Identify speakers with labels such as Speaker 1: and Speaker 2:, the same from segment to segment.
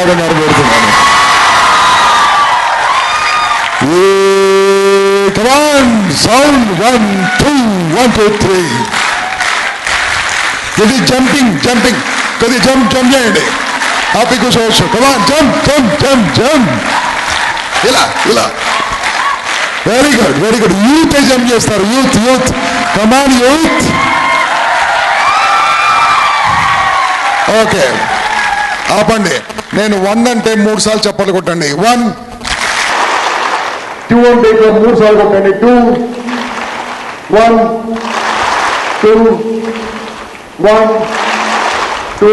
Speaker 1: బాగున్నారు పెడుతున్నాను. సౌండ్ 1 2 1 2 3. ఇది జంపింగ్ కొద్ది జంప్ చేయండి. హ్యాపీ కూర్చోవచ్చు. కమాన్ జంప్ ఇలా వెరీ గుడ్. యూత్ జంప్ చేస్తారు. యూత్ కమాన్ యూత్. ఓకే ఆపండి. నేను 1 అంటే 3 సార్లు చెప్పాలి కొట్టండి. 1 2 అంటే 3 సార్లు కొట్టండి. 2 1 2 1 2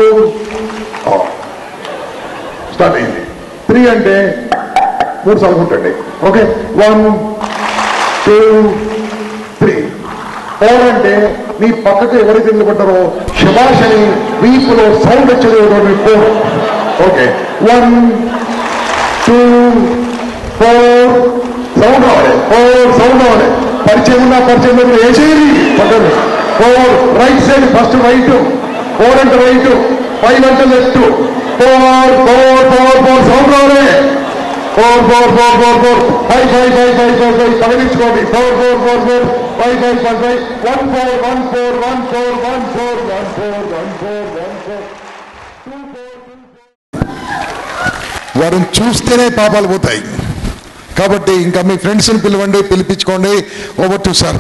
Speaker 1: స్టార్ట్ అయింది. 3 అంటే 3 సార్లు కొట్టండి. ఓకే 1 2 3. 4 అంటే మీ పక్కకు ఎవరైతే నిలబడ్డారో శభాష్ అని వీపులో సౌండ్ వచ్చేది. 4. ఓకే 1 2 4 సౌండ్ రావాలి. 4 సౌండ్ రావాలి. పరిచయం ఏ చేయాలి పక్కన. 4 రైట్ సైడ్ ఫస్ట్ రైట్. 4 అంటే రైట్. 5 అంటే లెఫ్ట్. 4 సౌండ్ రావాలి. 4 5 కదిలించుకోండి. 4 5 1 4 1 4 1 4 1 4 1 4 1 4 1 4 2 4. వారిని చూస్తేనే పాపాలు పోతాయి. కాబట్టి ఇంకా మీ ఫ్రెండ్స్ని పిలవండి, పిలిపించుకోండి. Over to sir.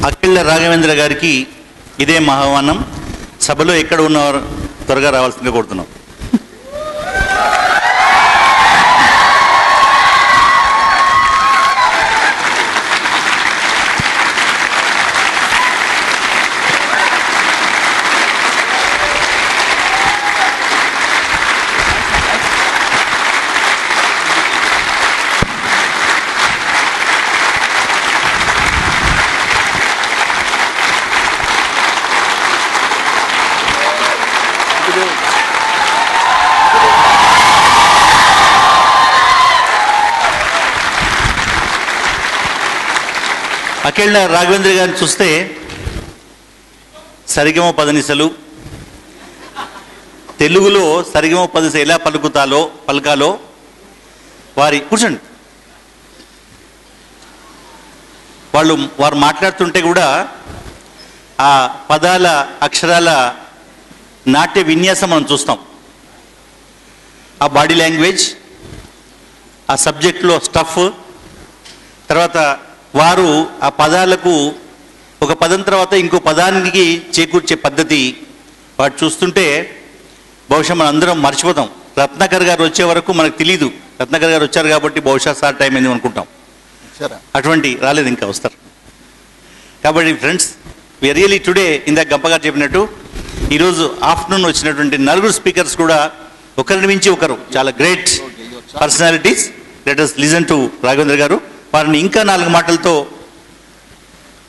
Speaker 2: Akhila Raghavendra గారికి ఇదే మహావానం. సభలో ఎక్కడ ఉన్నవారు త్వరగా రావాల్సిందిగా కోరుతున్నాం. అఖిల రాఘవేంద్ర గారిని చూస్తే సరిగమ పదనిసలు, తెలుగులో సరిగమ పదనిస ఎలా పలకాలో వారి కూర్చోండి. వారు మాట్లాడుతుంటే కూడా ఆ పదాల అక్షరాల నాట్య విన్యాసం మనం చూస్తాం. ఆ బాడీ లాంగ్వేజ్, ఆ సబ్జెక్ట్లో స్టఫ్, తర్వాత వారు ఆ పదాలకు ఒక పదం తర్వాత ఇంకో పదానికి చేకూర్చే పద్ధతి వాటి చూస్తుంటే బహుశా మనం అందరం మర్చిపోతాం. రత్నాకర్ గారు వచ్చే వరకు మనకు తెలీదు. రత్నాకర్ గారు వచ్చారు కాబట్టి బహుశా సార్ టైం అయింది అనుకుంటాం. అటువంటి రాలేదు, ఇంకా వస్తారు. కాబట్టి ఫ్రెండ్స్, వి రియలీ టుడే ఇందాక గంప గారు చెప్పినట్టు ఈరోజు ఆఫ్టర్నూన్ వచ్చినటువంటి 4 స్పీకర్స్ కూడా ఒకరిని మించి ఒకరు చాలా great personalities. Let us listen to Raghavendra గారు. వారిని ఇంకా 4 మాటలతో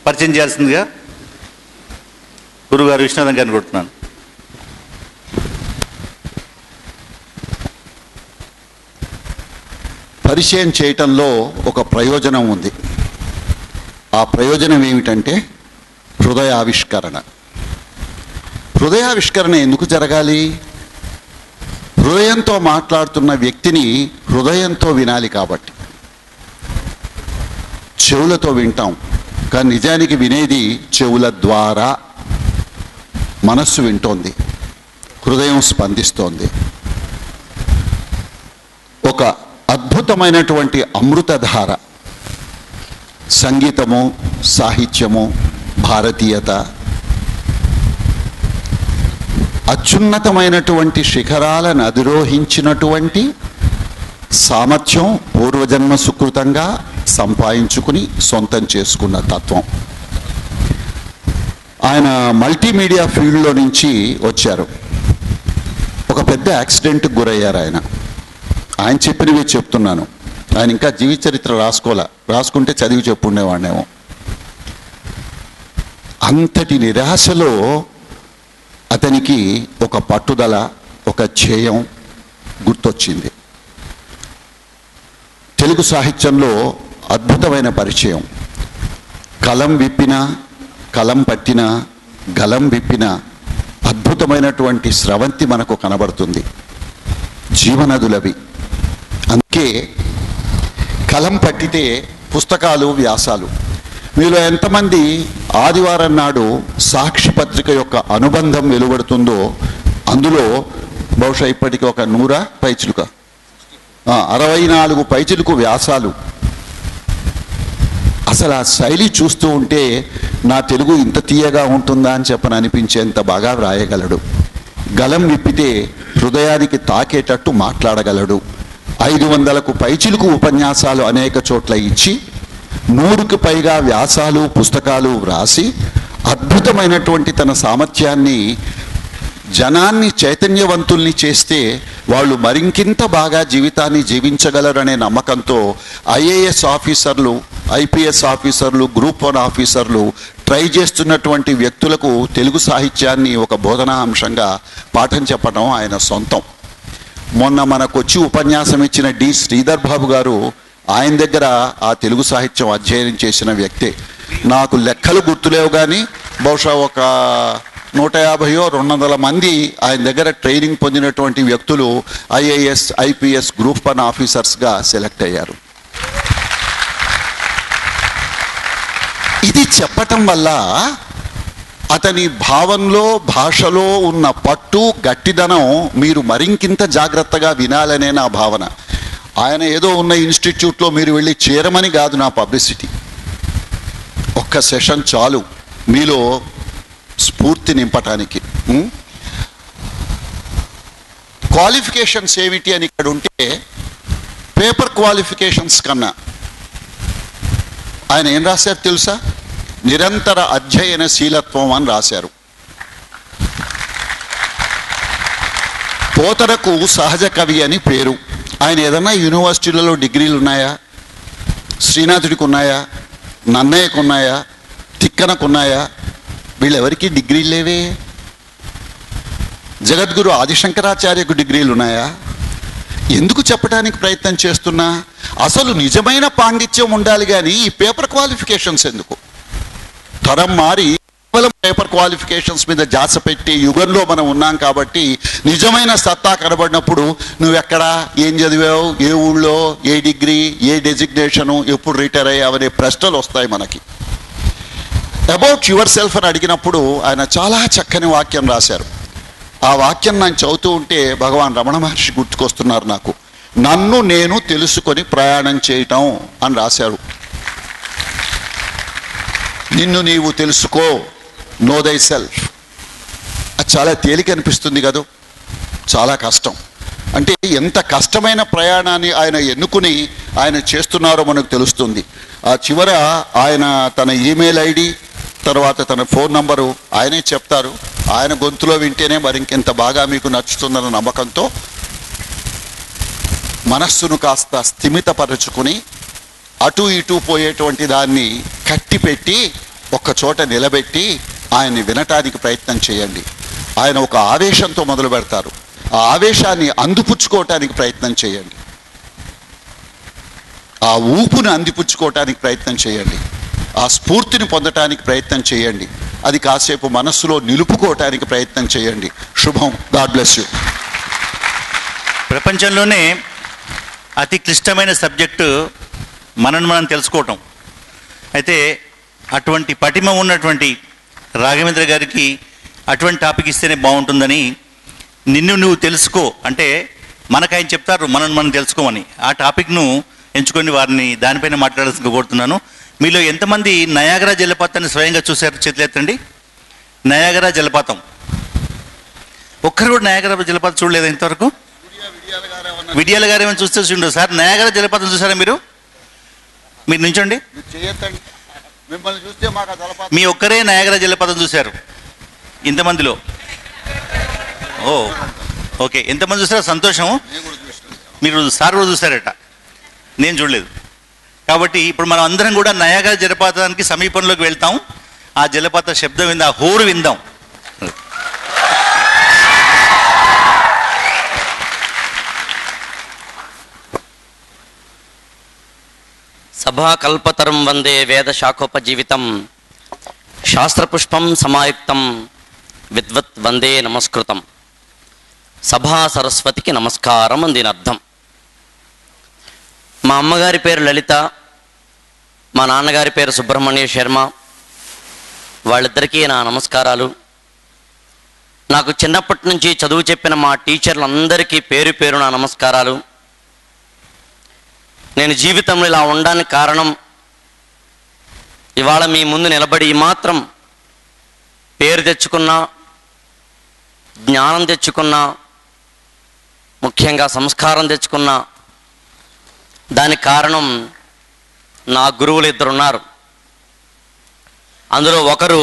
Speaker 2: పరిచయం చేయాల్సిందిగా గురుగారు విశ్వనాథన్ గారిని కోరుతున్నాను.
Speaker 3: పరిచయం చేయటంలో ఒక ప్రయోజనం ఉంది. ఆ ప్రయోజనం ఏమిటంటే హృదయావిష్కరణ. హృదయావిష్కరణ ఎందుకు జరగాలి? హృదయంతో మాట్లాడుతున్న వ్యక్తిని హృదయంతో వినాలి కాబట్టి. చెవులతో వింటాం, కానీ నిజానికి వినేది చెవుల ద్వారా. మనస్సు వింటోంది, హృదయం స్పందిస్తోంది. ఒక అద్భుతమైనటువంటి అమృతధార సంగీతము, సాహిత్యము, భారతీయత అత్యున్నతమైనటువంటి శిఖరాలను అధిరోహించినటువంటి సామర్థ్యం పూర్వజన్మ సుకృతంగా సంపాదించుకుని సొంతం చేసుకున్న తత్వం. ఆయన మల్టీమీడియా ఫీల్డ్లో నుంచి వచ్చారు. ఒక పెద్ద యాక్సిడెంట్కి గురయ్యారు ఆయన చెప్పినవి చెప్తున్నాను. ఆయన ఇంకా జీవిత చరిత్ర రాసుకుంటే చదివి చెప్పుండేవాడినేమో. అంతటి నిరాశలో అతనికి ఒక పట్టుదల, ఒక ధ్యేయం గుర్తొచ్చింది. తెలుగు సాహిత్యంలో అద్భుతమైన పరిచయం. కలం విప్పిన, కలం పట్టిన, గలం విప్పిన అద్భుతమైనటువంటి స్రవంతి మనకు కనబడుతుంది. జీవనదులవి. అందుకే కలం పట్టితే పుస్తకాలు, వ్యాసాలు. మీలో ఎంతమంది ఆదివారం నాడు సాక్షి పత్రిక యొక్క అనుబంధం వెలువడుతుందో అందులో బహుశా ఇప్పటికీ ఒక 100 పైచిలుక 64 పైచిలుకు వ్యాసాలు. అసలు ఆ శైలి చూస్తూ ఉంటే నా తెలుగు ఇంత తీయగా ఉంటుందా అని చెప్పని అనిపించేంత బాగా వ్రాయగలడు. గలం విప్పితే హృదయానికి తాకేటట్టు మాట్లాడగలడు. 500కు పైచిలుకు ఉపన్యాసాలు అనేక చోట్ల ఇచ్చి 100కు పైగా వ్యాసాలు, పుస్తకాలు వ్రాసి అద్భుతమైనటువంటి తన సామర్థ్యాన్ని, జనాన్ని చైతన్యవంతుల్ని చేస్తే వాళ్ళు మరింకింత బాగా జీవితాన్ని జీవించగలరనే నమ్మకంతో ఐఏఎస్ ఆఫీసర్లు, ఐపీఎస్ ఆఫీసర్లు, గ్రూప్ 1 ఆఫీసర్లు ట్రై చేస్తున్నటువంటి వ్యక్తులకు తెలుగు సాహిత్యాన్ని ఒక బోధనా అంశంగా పాఠం చెప్పడం ఆయన సొంతం. మొన్న మనకొచ్చి ఉపన్యాసం ఇచ్చిన డి శ్రీధర్ బాబు గారు ఆయన దగ్గర ఆ తెలుగు సాహిత్యం అధ్యయనం చేసిన వ్యక్తే. నాకు లెక్కలు గుర్తులేవు కానీ బహుశా ఒక 150-200 మంది ఆయన దగ్గర ట్రైనింగ్ పొందినటువంటి వ్యక్తులు ఐఏఎస్, ఐపీఎస్, గ్రూప్ 1 ఆఫీసర్స్గా సెలెక్ట్ అయ్యారు. ఇది చెప్పటం వల్ల అతని భావంలో, భాషలో ఉన్న పట్టు, గట్టిదనం మీరు మరింకింత జాగ్రత్తగా వినాలనే నా భావన. ఆయన ఏదో ఉన్న ఇన్స్టిట్యూట్లో మీరు వెళ్ళి చేరమని కాదు నా పబ్లిసిటీ. ఒక్క సెషన్ చాలు మీలో స్ఫూర్తి నింపటానికి. క్వాలిఫికేషన్స్ ఏమిటి అని ఇక్కడ ఉంటే పేపర్ క్వాలిఫికేషన్స్ కన్నా ఆయన ఏం రాశారు తెలుసా? నిరంతర అధ్యయనశీలత్వం అని రాశారు. పోతరకు సహజ కవి అని పేరు. ఆయన ఏదన్నా యూనివర్సిటీలలో డిగ్రీలు ఉన్నాయా? శ్రీనాథుడికి ఉన్నాయా? నన్నయ్యకు ఉన్నాయా? తిక్కనకు ఉన్నాయా? వీళ్ళెవరికి డిగ్రీలు లేవే. జగద్గురు ఆదిశంకరాచార్యకు డిగ్రీలు ఉన్నాయా? ఎందుకు చెప్పడానికి ప్రయత్నం చేస్తున్నా? అసలు నిజమైన పాండిత్యం ఉండాలి కానీ ఈ పేపర్ క్వాలిఫికేషన్స్ ఎందుకు? తరం మారి కేవలం పేపర్ క్వాలిఫికేషన్స్ మీద జాస పెట్టి యుగంలో మనం ఉన్నాం కాబట్టి నిజమైన సత్తా కనబడినప్పుడు నువ్వెక్కడా, ఏం చదివావు, ఏ ఊళ్ళో, ఏ డిగ్రీ, ఏ డెసిగ్నేషను, ఎప్పుడు రిటైర్ అయ్యావనే ప్రశ్నలు వస్తాయి మనకి. అబౌట్ యువర్ సెల్ఫ్ అని అడిగినప్పుడు ఆయన చాలా చక్కని వాక్యం రాశారు. ఆ వాక్యం నేను చదువుతూ ఉంటే భగవాన్ రమణ మహర్షి గుర్తుకొస్తున్నారు నాకు. నన్ను నేను తెలుసుకొని ప్రయాణం చేయటం అని రాశారు. నిన్ను నీవు తెలుసుకో, నో దై సెల్ఫ్. అది చాలా తేలిక అనిపిస్తుంది కదా, చాలా కష్టం. అంటే ఎంత కష్టమైన ప్రయాణాన్ని ఆయన ఎన్నుకుని ఆయన చేస్తున్నారో మనకు తెలుస్తుంది. ఆ చివర ఆయన తన ఈమెయిల్ ఐడి, తర్వాత తన ఫోన్ నంబరు ఆయనే చెప్తారు. ఆయన గొంతులో వింటేనే మరింకెంత బాగా మీకు నచ్చుతుందన్న నమ్మకంతో మనస్సును కాస్త స్థిమితపరుచుకుని అటు ఇటు పోయేటువంటి దాన్ని కట్టిపెట్టి ఒక్క చోట నిలబెట్టి ఆయన్ని వినటానికి ప్రయత్నం చేయండి. ఆయన ఒక ఆవేశంతో మొదలు పెడతారు. ఆ ఆవేశాన్ని అందిపుచ్చుకోవటానికి ప్రయత్నం చేయండి. ఆ ఊపును అందిపుచ్చుకోవటానికి ప్రయత్నం చేయండి. ఆ స్ఫూర్తిని పొందటానికి ప్రయత్నం చేయండి. అది కాసేపు మనస్సులో నిలుపుకోవటానికి ప్రయత్నం చేయండి. శుభం. God bless you.
Speaker 2: ప్రపంచంలోనే అతి క్లిష్టమైన సబ్జెక్టు మనను మనం తెలుసుకోవటం. అయితే అటువంటి పటిమ ఉన్నటువంటి రాఘవేంద్ర గారికి అటువంటి టాపిక్ ఇస్తేనే బాగుంటుందని, నిన్ను నువ్వు తెలుసుకో అంటే మనకు ఆయన చెప్తారు మనను మనం తెలుసుకోమని. ఆ టాపిక్ను ఎంచుకొని వారిని దానిపైన మాట్లాడాల్సిందిగా కోరుతున్నాను. మీలో ఎంతమంది నయాగరా జలపాతాన్ని స్వయంగా చూశారు? చేతులెత్తండి. నయాగరా జలపాతం ఒక్కరు కూడా నయాగరా జలపాతం చూడలేదు ఇంతవరకు? విడియాల గారు ఏమైనా చూస్తే చూడండి సార్. నయాగరా జలపాతం చూసారా మీరు? మీరు నించోండి. మీ ఒక్కరే నయాగరా జలపాతం చూశారు ఇంతమందిలో? ఓ ఓకే, ఎంతమంది చూసారో సంతోషం. మీరు సార్ కూడా చూసారట, నేను చూడలేదు. కాబట్టి ఇప్పుడు మనం అందరం కూడా నయాగరా జలపాతానికి సమీపంలోకి వెళ్తాం. ఆ జలపాత శబ్దం విందాం, ఆ హోరు విందాం.
Speaker 4: సభాకల్పతరం వందే వేద శాఖోపజీవితం శాస్త్రపుష్పం సమాయుక్తం విద్వత్ వందే నమస్కృతం. సభా సరస్వతికి నమస్కారం అని దీని అర్థం. మా అమ్మగారి పేరు లలిత, మా నాన్నగారి పేరు సుబ్రహ్మణ్య శర్మ. వాళ్ళిద్దరికీ నా నమస్కారాలు. నాకు చిన్నప్పటి నుంచి చదువు చెప్పిన మా టీచర్లందరికీ పేరు పేరు నా నమస్కారాలు. నేను జీవితంలో ఇలా ఉండడానికి కారణం, ఇవాళ మీ ముందు నిలబడి ఈ మాత్రం పేరు తెచ్చుకున్నా, జ్ఞానం తెచ్చుకున్నా, ముఖ్యంగా సంస్కారం తెచ్చుకున్నా, దానికి కారణం నా గురువులు ఇద్దరు ఉన్నారు. అందులో ఒకరు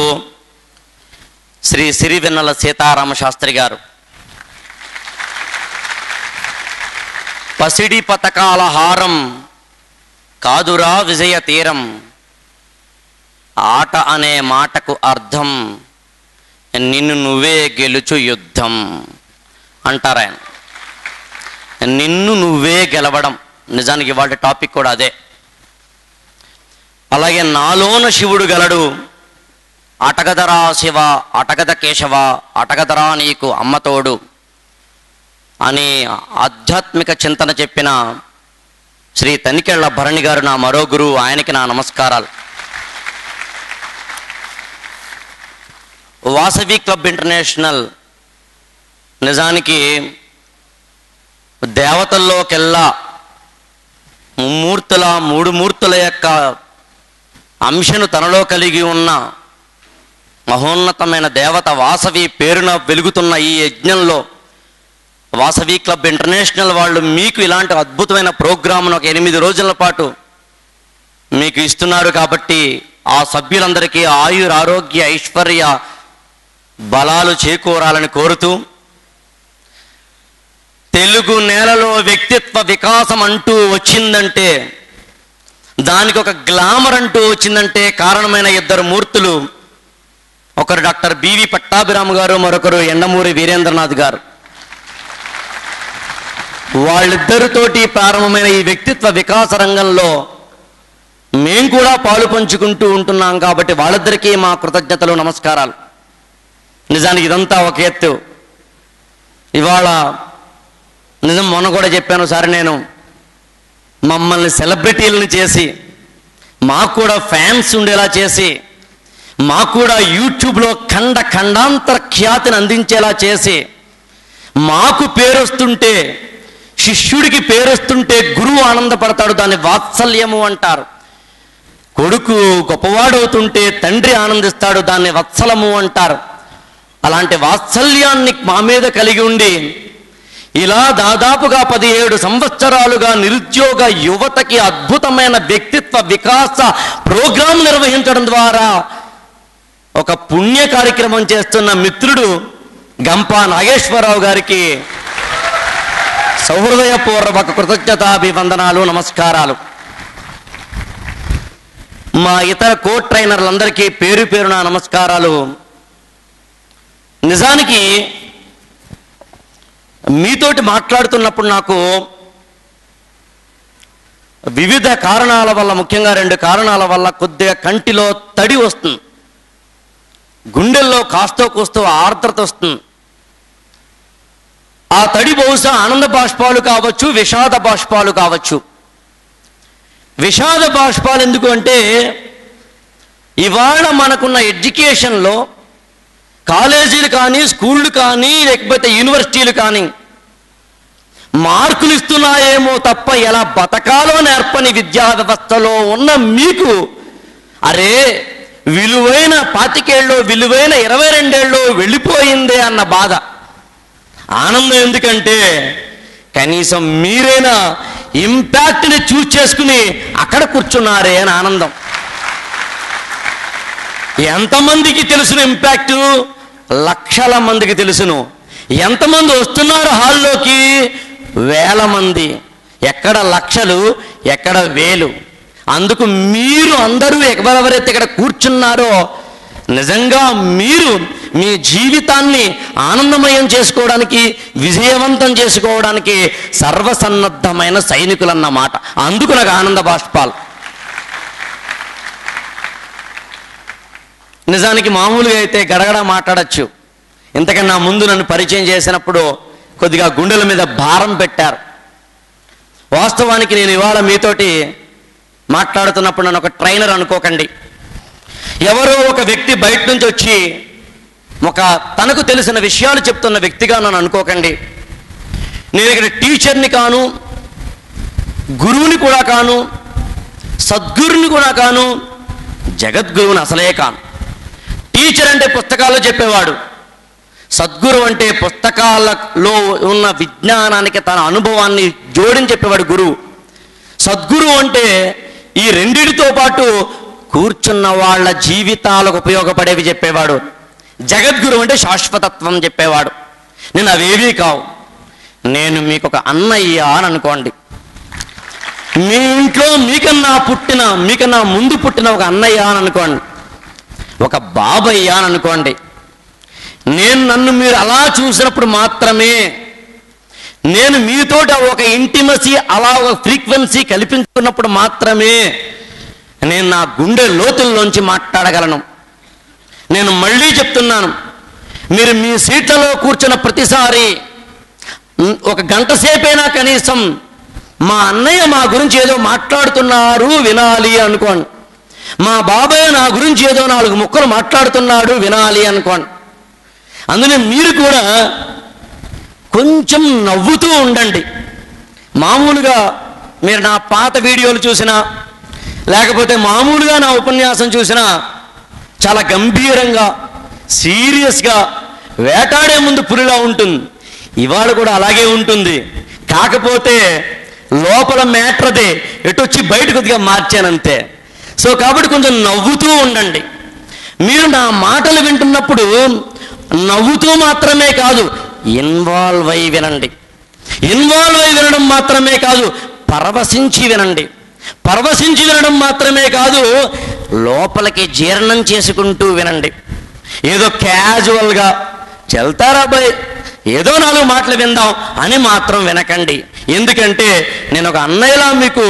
Speaker 4: శ్రీ సిరివెన్నెల సీతారామ శాస్త్రి గారు. పసిడి పతకాల హారం కాదురా విజయ తీరం, ఆట అనే మాటకు అర్థం నిన్ను నువ్వే గెలుచు యుద్ధం అంటారు ఆయన. నిన్ను నువ్వే గెలవడం, నిజానికి ఇవాళ టాపిక్ కూడా అదే. అలాగే నాలోన శివుడు గలడు, అటగదరా శివ అటగద కేశవ అటగదరా నీకు అమ్మతోడు అని ఆధ్యాత్మిక చింతన చెప్పిన శ్రీ తనికెళ్ల భరణి గారు నా మరో గురువు. ఆయనకి నా నమస్కారాలు. వాసవి క్లబ్ ఇంటర్నేషనల్ నిజానికి దేవతల్లోకెల్లా మూడు మూర్తుల యొక్క అంశను తనలో కలిగి ఉన్న మహోన్నతమైన దేవత వాసవి పేరున వెలుగుతున్న ఈ యజ్ఞంలో వాసవి క్లబ్ ఇంటర్నేషనల్ వాళ్ళు మీకు ఇలాంటి అద్భుతమైన ప్రోగ్రామ్ను ఒక 8 రోజుల పాటు మీకు ఇస్తున్నారు. కాబట్టి ఆ సభ్యులందరికీ ఆయురారోగ్య ఐశ్వర్య బలాలు చేకూరాలని కోరుతూ, తెలుగు నేలలో వ్యక్తిత్వ వికాసం అంటూ వచ్చిందంటే, దానికి ఒక గ్లామర్ అంటూ వచ్చిందంటే కారణమైన ఇద్దరు మూర్తులు, ఒకరు డాక్టర్ బివి పట్టాభిరామ్ గారు, మరొకరు ఎండమూరి వీరేంద్రనాథ్ గారు. వాళ్ళిద్దరితోటి ప్రారంభమైన ఈ వ్యక్తిత్వ వికాస రంగంలో మేము కూడా పాలు పంచుకుంటూ ఉంటున్నాం. కాబట్టి వాళ్ళిద్దరికీ మా కృతజ్ఞతలు, నమస్కారాలు. నిజానికి ఇదంతా ఒక ఎత్తు. ఇవాళ నిజం మొన్న కూడా చెప్పాను సార్, నేను మమ్మల్ని సెలబ్రిటీలను చేసి, మాకు కూడా ఫ్యాన్స్ ఉండేలా చేసి, మాకు కూడా యూట్యూబ్లో ఖండాంతర ఖ్యాతిని అందించేలా చేసి, మాకు పేరొస్తుంటే, శిష్యుడికి పేరొస్తుంటే గురువు ఆనందపడతాడు, దాన్ని వాత్సల్యము అంటారు. కొడుకు గొప్పవాడవుతుంటే తండ్రి ఆనందిస్తాడు, దాన్ని వత్సలము అంటారు. అలాంటి వాత్సల్యాన్ని మా మీద కలిగి ఉండి ఇలా దాదాపుగా 17 సంవత్సరాలుగా నిరుద్యోగ యువతకి అద్భుతమైన వ్యక్తిత్వ వికాస ప్రోగ్రాం నిర్వహించడం ద్వారా ఒక పుణ్య కార్యక్రమం చేస్తున్న మిత్రుడు గంపా నాగేశ్వరరావు గారికి సౌహృదయపూర్వక కృతజ్ఞతాభివందనాలు, నమస్కారాలు. మా ఇతర కోచ్ ట్రైనర్లందరికీ పేరు పేరున నమస్కారాలు. నిజానికి మీతోటి మాట్లాడుతున్నప్పుడు నాకు వివిధ కారణాల వల్ల, ముఖ్యంగా 2 కారణాల వల్ల కొద్దిగా కంటిలో తడి వస్తుంది, గుండెల్లో కాస్తో కూస్తో ఆర్ద్రత వస్తుంది. ఆ తడి బహుశా ఆనంద బాష్పాలు కావచ్చు, విషాద బాష్పాలు కావచ్చు. విషాద బాష్పాలు ఎందుకు అంటే, ఇవాళ మనకున్న ఎడ్యుకేషన్లో కాలేజీలు కానీ, స్కూళ్ళు కానీ, లేకపోతే యూనివర్సిటీలు కానీ మార్కులు ఇస్తున్నాయేమో తప్ప ఎలా బతకాలో నేర్పని విద్యా వ్యవస్థలో ఉన్న మీకు, అరే విలువైన 25 ఏళ్ళు, విలువైన 22 ఏళ్ళు వెళ్ళిపోయిందే అన్న బాధ. ఆనందం ఎందుకంటే కనీసం మీరైనా ఇంపాక్ట్ని చూస్ చేసుకుని అక్కడ కూర్చున్నారే అని ఆనందం. ఎంతమందికి తెలుసును ఇంపాక్టు? లక్షల మందికి తెలుసును. ఎంతమంది వస్తున్నారు హాల్లోకి? వేల మంది. ఎక్కడ లక్షలు, ఎక్కడ వేలు. అందుకు మీరు అందరూ ఎవరెవరైతే ఇక్కడ కూర్చున్నారో నిజంగా మీరు మీ జీవితాన్ని ఆనందమయం చేసుకోవడానికి, విజయవంతం చేసుకోవడానికి సర్వసన్నద్ధమైన సైనికులన్నమాట. అందుకు నాకు ఆనంద బాష్పాలు. నిజానికి మామూలుగా అయితే గడగడ మాట్లాడచ్చు, ఇంతకన్నా ముందు నన్ను పరిచయం చేసినప్పుడు కొద్దిగా గుండెల మీద భారం పెట్టారు. వాస్తవానికి నేను ఇవాళ మీతోటి మాట్లాడుతున్నప్పుడు నన్ను ఒక ట్రైనర్ అనుకోకండి. ఎవరో ఒక వ్యక్తి బయట నుంచి వచ్చి ఒక తనకు తెలిసిన విషయాలు చెప్తున్న వ్యక్తిగా నన్ను అనుకోకండి. నేను ఇక్కడ టీచర్ని కాను, గురువుని కూడా కాను, సద్గురుని కూడా కాను, జగద్గురువుని అసలే కాను. టీచర్ అంటే పుస్తకాల్లో చెప్పేవాడు, సద్గురు అంటే పుస్తకాలలో ఉన్న విజ్ఞానానికి తన అనుభవాన్ని జోడించి చెప్పేవాడు గురువు. సద్గురు అంటే ఈ రెండిటితో పాటు కూర్చున్న వాళ్ళ జీవితాలకు ఉపయోగపడేవి చెప్పేవాడు. జగద్గురు అంటే శాశ్వతత్వం చెప్పేవాడు. నేను అవేవీ కావు. నేను మీకు ఒక అన్నయ్య అని అనుకోండి. మీ ఇంట్లో మీకన్నా ముందు పుట్టిన ఒక అన్నయ్య అని అనుకోండి, ఒక బాబయ్య అని అనుకోండి. నన్ను మీరు అలా చూసినప్పుడు మాత్రమే, నేను మీతోటి ఒక ఇంటిమసీ, అలా ఒక ఫ్రీక్వెన్సీ కల్పించుకున్నప్పుడు మాత్రమే నేను నా గుండె లోతుల్లోంచి మాట్లాడగలను. నేను మళ్ళీ చెప్తున్నాను, మీరు మీ సీట్లలో కూర్చున్న ప్రతిసారి ఒక గంట సేపైనా కనీసం మా అన్నయ్య మా గురించి ఏదో మాట్లాడుతున్నారు వినాలి అనుకోండి, మా బాబాయ్ నా గురించి ఏదో 4 ముక్కలు మాట్లాడుతున్నాడు వినాలి అనుకోండి. అందులో మీరు కూడా కొంచెం నవ్వుతూ ఉండండి. మామూలుగా మీరు నా పాత వీడియోలు చూసినా, లేకపోతే మామూలుగా నా ఉపన్యాసం చూసినా చాలా గంభీరంగా, సీరియస్గా, వేటాడే ముందు పులిలా ఉంటుంది. ఇవాళ కూడా అలాగే ఉంటుంది. కాకపోతే లోపల మ్యాటర్ అదే, ఎటొచ్చి బయట కొద్దిగా మార్చానంతే. సో కాబట్టి కొంచెం నవ్వుతూ ఉండండి. మీరు నా మాటలు వింటున్నప్పుడు నవ్వుతూ మాత్రమే కాదు, ఇన్వాల్వ్ అయి వినండి. ఇన్వాల్వ్ అయి వినడం మాత్రమే కాదు, పరవశించి వినండి. పరవశించి వినడం మాత్రమే కాదు, లోపలికి జీర్ణం చేసుకుంటూ వినండి. ఏదో క్యాజువల్గా చెల్తారా బాయ్, ఏదో 4 మాటలు విందాం అని మాత్రం వినకండి. ఎందుకంటే నేను ఒక అన్నయ్యలా మీకు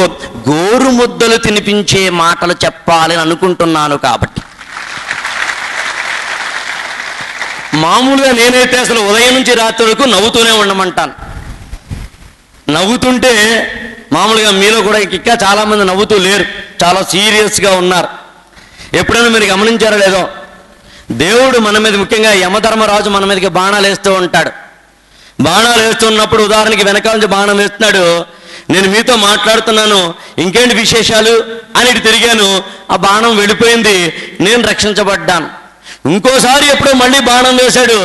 Speaker 4: గోరు ముద్దలు తినిపించే మాటలు చెప్పాలని అనుకుంటున్నాను. కాబట్టి మామూలుగా నేనైతే అసలు ఉదయం నుంచి రాత్రి వరకు నవ్వుతూనే ఉండమంటాను. నవ్వుతుంటే మామూలుగా మీలో కూడా ఇంకా చాలామంది నవ్వుతూ లేరు, చాలా సీరియస్గా ఉన్నారు. ఎప్పుడైనా మీరు గమనించారో లేదో, దేవుడు మన మీద, ముఖ్యంగా యమధర్మరాజు మన మీదకి బాణాలు వేస్తూ ఉంటాడు. బాణాలు వేస్తున్నప్పుడు ఉదాహరణకి వెనకాల నుంచి బాణం వేస్తున్నాడు, నేను మీతో మాట్లాడుతున్నాను, ఇంకేంటి విశేషాలు అని ఇటు తిరిగాను, ఆ బాణం వెళ్ళిపోయింది, నేను రక్షించబడ్డాను. ఇంకోసారి ఎప్పుడో మళ్ళీ బాణం వేశాడు,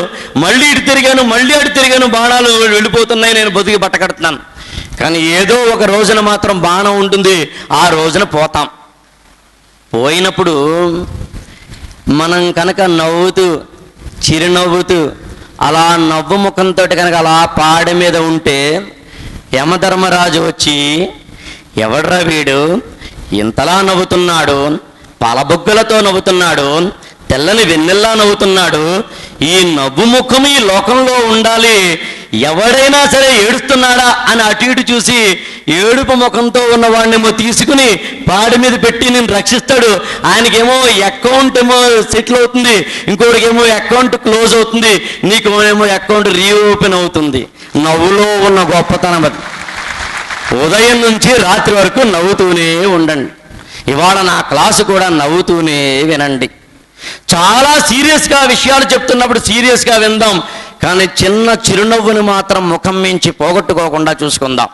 Speaker 4: మళ్ళీ ఇటు తిరిగాను, మళ్ళీ అటు తిరిగాను, బాణాలు వెళ్ళిపోతున్నాయి, నేను బతికి బట్టకడుతున్నాను. కానీ ఏదో ఒక రోజున మాత్రం బాణం ఉంటుంది, ఆ రోజున పోతాం. పోయినప్పుడు మనం కనుక నవ్వుతూ, చిరునవ్వుతూ, అలా నవ్వు ముఖంతో కనుక అలా పాడి మీద ఉంటే యమధర్మరాజు వచ్చి, ఎవడ్రా వీడు ఇంతలా నవ్వుతున్నాడు, పాలబొగ్గలతో నవ్వుతున్నాడు, తెల్లని వెన్నెల్లా నవ్వుతున్నాడు, ఈ నవ్వు ముఖం ఈ లోకంలో ఉండాలి, ఎవడైనా సరే ఏడుస్తున్నాడా అని అటు ఇటు చూసి ఏడుపు ముఖంతో ఉన్నవాడినేమో తీసుకుని పాడి మీద పెట్టి నేను రక్షిస్తాడు. ఆయనకేమో అకౌంట్ ఏమో సెటిల్ అవుతుంది, ఇంకోటికేమో అకౌంట్ క్లోజ్ అవుతుంది, నీకు ఏమో అకౌంట్ రీఓపెన్ అవుతుంది. నవ్వులో ఉన్న గొప్పతనం అది. ఉదయం నుంచి రాత్రి వరకు నవ్వుతూనే ఉండండి. ఇవాళ నా క్లాసు కూడా నవ్వుతూనే వినండి. చాలా సీరియస్గా విషయాలు చెప్తున్నప్పుడు సీరియస్గా విందాం, కానీ చిన్న చిరునవ్వుని మాత్రం ముఖం మించి పోగొట్టుకోకుండా చూసుకుందాం.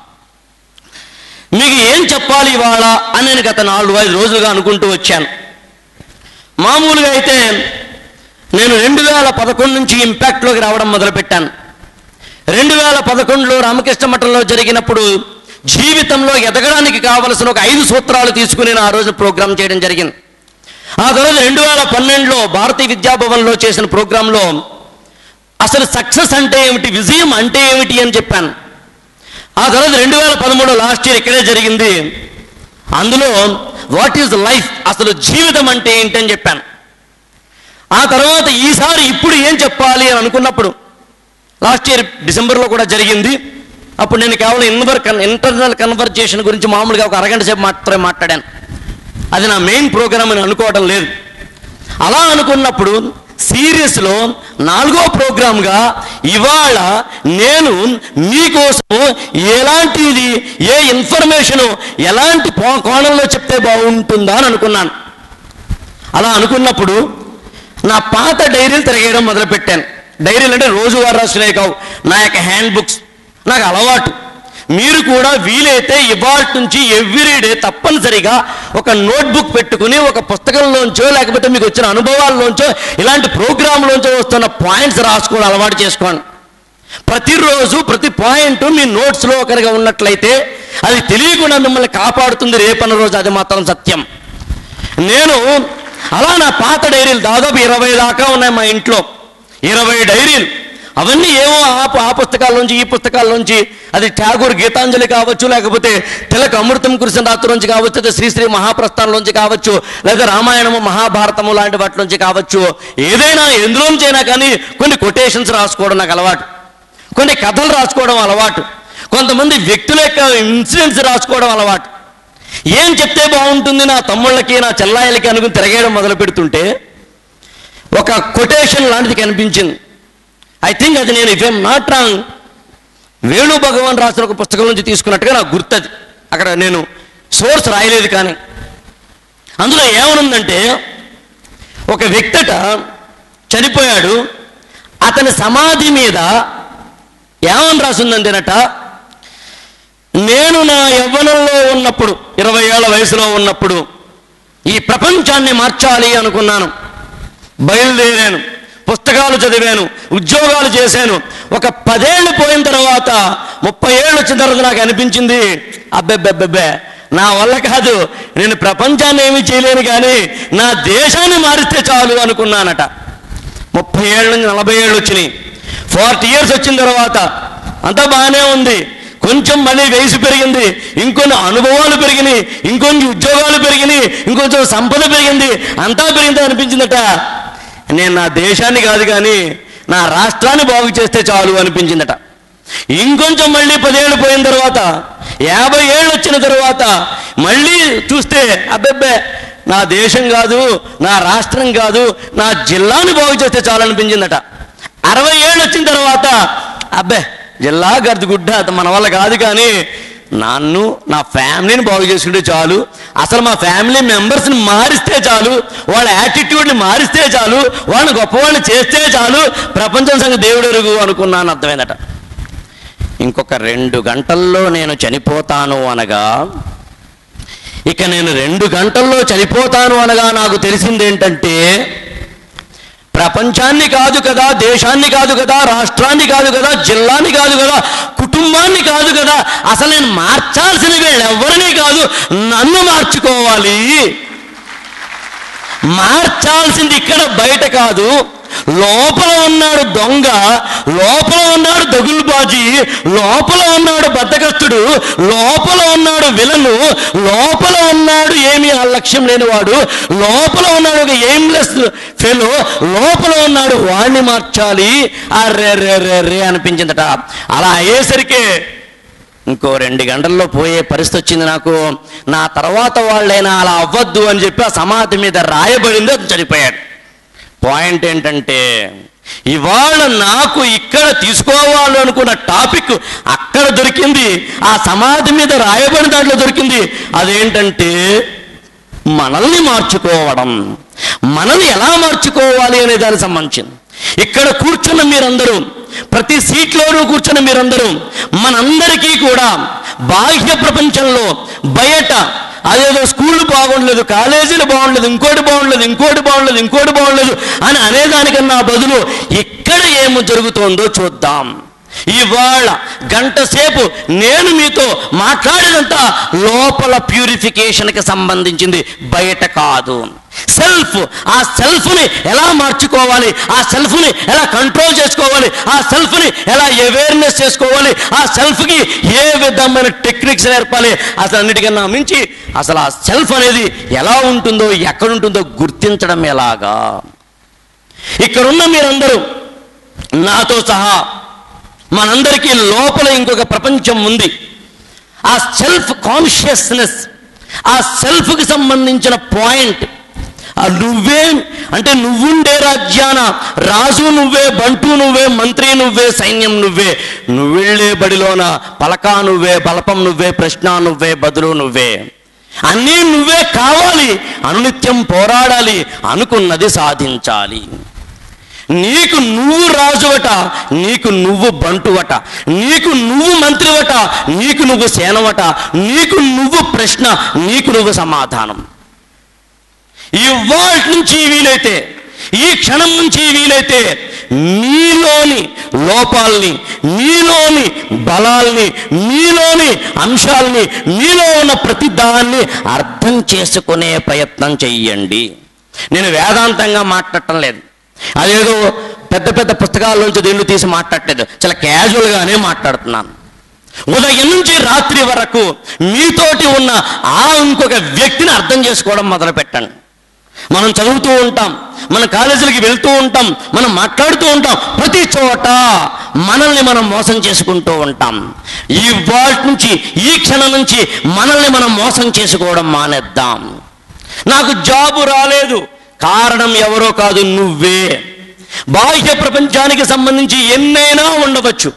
Speaker 4: మీకు ఏం చెప్పాలి ఇవాళ అని నేను గత 4-5 రోజులుగా అనుకుంటూ వచ్చాను. మామూలుగా అయితే నేను 2011 నుంచి ఇంపాక్ట్లోకి రావడం మొదలుపెట్టాను. 2011లో రామకృష్ణ మఠంలో జరిగినప్పుడు జీవితంలో ఎదగడానికి కావలసిన ఒక 5 సూత్రాలు తీసుకుని నేను ఆ రోజు ప్రోగ్రాం చేయడం జరిగింది. ఆ తర్వాత 2012లో భారతీయ విద్యాభవన్లో చేసిన ప్రోగ్రాంలో అసలు సక్సెస్ అంటే ఏమిటి, విజయం అంటే ఏమిటి అని చెప్పాను. ఆ తర్వాత 2013 లాస్ట్ ఇయర్ ఇక్కడే జరిగింది. అందులో వాట్ ఈజ్ లైఫ్, అసలు జీవితం అంటే ఏంటి అని చెప్పాను. ఆ తర్వాత ఈసారి ఇప్పుడు ఏం చెప్పాలి అని అనుకున్నప్పుడు లాస్ట్ ఇయర్ డిసెంబర్లో కూడా జరిగింది. అప్పుడు నేను కేవలం ఇంటర్నల్ కన్వర్జేషన్ గురించి మామూలుగా ఒక అరగంట సేపు మాత్రమే మాట్లాడాను. అది నా మెయిన్ ప్రోగ్రామ్ అని అనుకోవడం లేదు. అలా అనుకున్నప్పుడు సిరీస్లో 4వ ప్రోగ్రామ్గా ఇవాళ నేను మీకోసం ఎలాంటిది, ఏ ఇన్ఫర్మేషను ఎలాంటి కోణంలో చెప్తే బాగుంటుందా అని అనుకున్నాను. అలా అనుకున్నప్పుడు నా పాత డైరీలు తిరగేయడం మొదలుపెట్టాను. డైరీలు అంటే రోజువారీ రాసుకునేవి కావు, నా యొక్క హ్యాండ్ బుక్స్. నాకు అలవాటు. మీరు కూడా వీలైతే ఇవాళ నుంచి ఎవ్రీడే తప్పనిసరిగా ఒక నోట్బుక్ పెట్టుకుని ఒక పుస్తకంలోంచో లేకపోతే మీకు వచ్చిన అనుభవాల్లోంచో ఇలాంటి ప్రోగ్రాంలోంచో వస్తున్న పాయింట్స్ రాసుకోవడం అలవాటు చేసుకోండి. ప్రతిరోజు ప్రతి పాయింట్ మీ నోట్స్లో ఒకరిగా ఉన్నట్లయితే అది తెలియకుండా మిమ్మల్ని కాపాడుతుంది రేపన్న రోజు. అది మాత్రం సత్యం. నేను అలా నా పాత డైరీలు దాదాపు 20 దాకా ఉన్నాయి మా ఇంట్లో. 20 డైరీలు. అవన్నీ ఏమో ఆ పుస్తకాల్లోంచి ఈ పుస్తకాల్లోంచి, అది ఠాగూర్ గీతాంజలి కావచ్చు, లేకపోతే తిలక్ అమృతం కురిసిన రాత్రులోంచి కావచ్చు, లేదా శ్రీశ్రీ మహాప్రస్థానంలోంచి కావచ్చు, లేదా రామాయణము మహాభారతము లాంటి వాటిలోంచి కావచ్చు, ఏదైనా ఎందులోంచైనా కానీ కొన్ని కొటేషన్స్ రాసుకోవడం నాకు అలవాటు, కొన్ని కథలు రాసుకోవడం అలవాటు, కొంతమంది వ్యక్తుల యొక్క ఇన్సిడెంట్స్ రాసుకోవడం అలవాటు. ఏం చెప్తే బాగుంటుంది నా తమ్ముళ్ళకి నా చెల్లాయిలకి అనుకుని తిరగేయడం మొదలు పెడుతుంటే ఒక కొటేషన్ లాంటిది కనిపించింది. ఐ థింక్ అది నేను, if I'm not wrong, Venu Bhagavan రాసిన ఒక పుస్తకం నుంచి తీసుకున్నట్టుగా నాకు గుర్తది. అక్కడ నేను సోర్స్ రాయలేదు, కానీ అందులో ఏమనుందంటే ఒక వ్యక్తట చనిపోయాడు, అతని సమాధి మీద ఏమని రాసిందంటేనట, నేను నా యవ్వనంలో ఉన్నప్పుడు 20 ఏళ్ల వయసులో ఉన్నప్పుడు ఈ ప్రపంచాన్ని మార్చాలి అనుకున్నాను. బయలుదేరాను, పుస్తకాలు చదివాను, ఉద్యోగాలు చేశాను. ఒక 10 ఏళ్ళు పోయిన తర్వాత 30 ఏళ్ళు వచ్చిన తర్వాత నాకు అనిపించింది, అబ్బెబ్బెబ్బెబ్బే నా వల్ల కాదు, నేను ప్రపంచాన్ని ఏమీ చేయలేను కానీ నా దేశాన్ని మారిస్తే చాలు అనుకున్నానట. 30 ఏళ్ళ నుంచి 40 ఏళ్ళు వచ్చినాయి. 40 years వచ్చిన తర్వాత అంతా బాగానే ఉంది. కొంచెం మళ్ళీ వయసు పెరిగింది, ఇంకొన్ని అనుభవాలు పెరిగినాయి, ఇంకొన్ని ఉద్యోగాలు పెరిగినాయి, ఇంకొంచెం సంపద పెరిగింది, అంతా పెరిగింది. అనిపించిందట, నేను నా దేశాన్ని కాదు కానీ నా రాష్ట్రాన్ని బాగు చేస్తే చాలు అనిపించిందట. ఇంకొంచెం మళ్ళీ 10 ఏళ్ళు పోయిన తర్వాత 50 ఏళ్ళు వచ్చిన తర్వాత మళ్ళీ చూస్తే అబ్బెబ్బే నా దేశం కాదు, నా రాష్ట్రం కాదు, నా జిల్లాని బాగు చేస్తే చాలు అనిపించిందట. 60 ఏళ్ళు వచ్చిన తర్వాత అబ్బే జిల్లా గర్దుగుడ్డ మన వల్ల కాదు కానీ నన్ను నా ఫ్యామిలీని బాగు చేసుకుంటే చాలు, అసలు మా ఫ్యామిలీ మెంబర్స్ని మారిస్తే చాలు, వాళ్ళ యాటిట్యూడ్ని మారిస్తే చాలు, వాళ్ళని గొప్పవాళ్ళని చేస్తే చాలు, ప్రపంచం సంగతి దేవుడు ఎరుగు అనుకున్నాను. అర్థమైందట. ఇంకొక 2 గంటల్లో నేను చనిపోతాను అనగా, ఇక నేను 2 గంటల్లో చనిపోతాను అనగా నాకు తెలిసింది ఏంటంటే, ప్రపంచాన్ని కాదు కదా, దేశాన్ని కాదు కదా, రాష్ట్రాన్ని కాదు కదా, జిల్లాని కాదు కదా, కుటుంబాన్ని కాదు కదా, అసలు నేను మార్చాల్సిన వీళ్ళెవ్వరినీ కాదు, నన్ను మార్చుకోవాలి. మార్చాల్సింది ఇక్కడ బయట కాదు, లోపల ఉన్నాడు దొంగ, లోపల ఉన్నాడు దగులుబాజీ, లోపల ఉన్నాడు బద్ధకస్తుడు, లోపల ఉన్నాడు విలను, లోపల ఉన్నాడు ఏమీ ఆ లక్ష్యం లేనివాడు, లోపల ఉన్నాడు ఒక ఎయిమ్లెస్ ఫెలో, లోపల ఉన్నాడు, వాడిని మార్చాలి. అర్రే రే రే రే అనిపించిందట. అలా అయ్యేసరికి ఇంకో 2 గంటల్లో పోయే పరిస్థితి వచ్చింది నాకు. నా తర్వాత వాళ్ళైనా అలా అవ్వద్దు అని చెప్పి ఆ సమాధి మీద రాయబడింది, అది చనిపోయాడు. పాయింట్ ఏంటంటే, ఇవాళ నాకు ఇక్కడ తీసుకోవాలనుకున్న టాపిక్ అక్కడ దొరికింది, ఆ సమాధి మీద రాయబడిన దాంట్లో దొరికింది. అదేంటంటే మనల్ని మార్చుకోవడం, మనల్ని ఎలా మార్చుకోవాలి అనే దానికి సంబంధించింది. ఇక్కడ కూర్చున్న మీరందరూ, ప్రతి సీట్లోనూ కూర్చున్న మీరందరూ, మనందరికీ కూడా బాహ్య ప్రపంచంలో బయట అదేదో స్కూళ్ళు బాగుండలేదు, కాలేజీలు బాగుండలేదు, ఇంకోటి బాగుండలేదు అని అనేదానికన్నా బదులు ఇక్కడ ఏమి జరుగుతోందో చూద్దాం. ఇవాళ 1 గంట సేపు నేను మీతో మాట్లాడినంత లోపల ప్యూరిఫికేషన్కి సంబంధించింది, బయట కాదు. సెల్ఫ్, ఆ సెల్ఫ్ని ఎలా మార్చుకోవాలి, ఆ సెల్ఫ్ని ఎలా కంట్రోల్ చేసుకోవాలి, ఆ సెల్ఫ్ని ఎలా అవేర్నెస్ చేసుకోవాలి, ఆ సెల్ఫ్కి ఏ విధమైన టెక్నిక్స్ నేర్పాలి, అసలు అన్నిటికన్నా మించి అసలు ఆ సెల్ఫ్ అనేది ఎలా ఉంటుందో, ఎక్కడుంటుందో గుర్తించడం ఎలాగా. ఇక్కడున్న మీరందరూ నాతో సహా మనందరికీ లోపల ఇంకొక ప్రపంచం ఉంది. ఆ సెల్ఫ్ కాన్షియస్నెస్, ఆ సెల్ఫ్కి సంబంధించిన పాయింట్, నువ్వే అంటే నువ్వుండే రాజ్యాన రాజు నువ్వే, బంటు నువ్వే, మంత్రి నువ్వే, సైన్యం నువ్వే. నువ్వెళ్ళే బడిలోన పలకా నువ్వే, బలపం నువ్వే, ప్రశ్న నువ్వే, బదులు నువ్వే. అన్నీ నువ్వే కావాలి. అనునిత్యం పోరాడాలి, అనుకున్నది సాధించాలి. నీకు నువ్వు రాజువట, నీకు నువ్వు బంటువట, నీకు నువ్వు మంత్రివట, నీకు నువ్వు సేనవట, నీకు నువ్వు ప్రశ్న, నీకు నువ్వు సమాధానం. ఇవాళ నుంచి వీలైతే, ఈ క్షణం నుంచి వీలైతే మీలోని లోపాలని, మీలోని బలాల్ని, మీలోని అంశాలని, మీలో ఉన్న ప్రతి దాన్ని అర్థం చేసుకునే ప్రయత్నం చెయ్యండి. నేను వేదాంతంగా మాట్లాడటం లేదు, అదేదో పెద్ద పెద్ద పుస్తకాల్లోంచి దేళ్ళు తీసి మాట్లాడలేదు, చాలా క్యాజువల్గానే మాట్లాడుతున్నాను. ఉదయం నుంచి రాత్రి వరకు మీతోటి ఉన్న ఇంకొక వ్యక్తిని అర్థం చేసుకోవడం మొదలు పెట్టండి. మనం చదువుతూ ఉంటాం, మన కాలేజీలకి వెళ్తూ ఉంటాం, మనం మాట్లాడుతూ ఉంటాం, ప్రతి చోట మనల్ని మనం మోసం చేసుకుంటూ ఉంటాం. ఇవాళ నుంచి, ఈ క్షణం నుంచి మనల్ని మనం మోసం చేసుకోవడం మానేద్దాం. నాకు జాబు రాలేదు, కారణం ఎవరో కాదు, నువ్వే. బాహ్య ప్రపంచానికి సంబంధించి ఎన్నైనా ఉండవచ్చు,